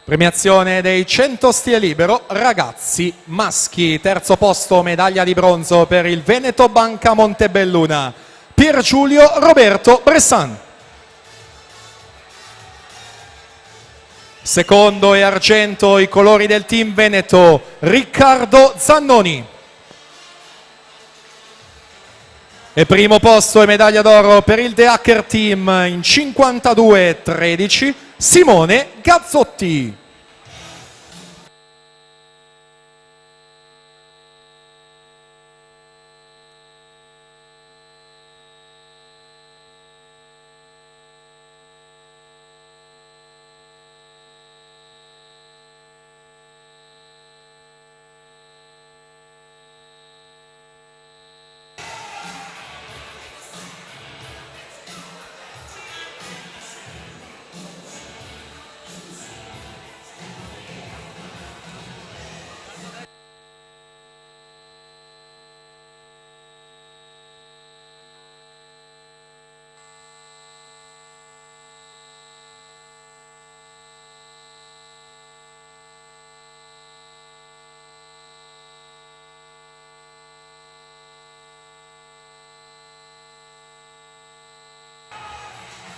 Premiazione dei 100 stile libero, ragazzi maschi, terzo posto medaglia di bronzo per il Veneto Banca Montebelluna, Pier Giulio Roberto Bressan. Secondo e argento i colori del team Veneto, Riccardo Zannoni. E primo posto e medaglia d'oro per il The Hacker Team in 52-13, Simone Gazzotti.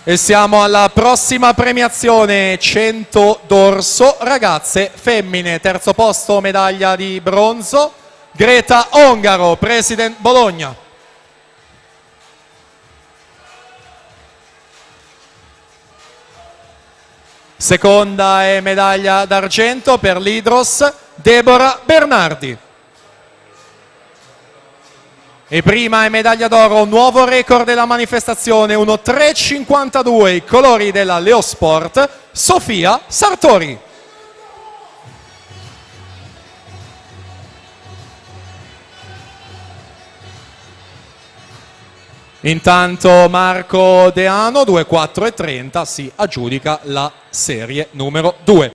E siamo alla prossima premiazione, 100 dorso, ragazze femmine, terzo posto medaglia di bronzo, Greta Ongaro, President Bologna. Seconda e medaglia d'argento per l'Hydros, Deborah Bernardi. E prima e medaglia d'oro, nuovo record della manifestazione, 1.352, i colori della Leosport, Sofia Sartori. Intanto Marco Deano, 2.4.30, si aggiudica la serie numero 2.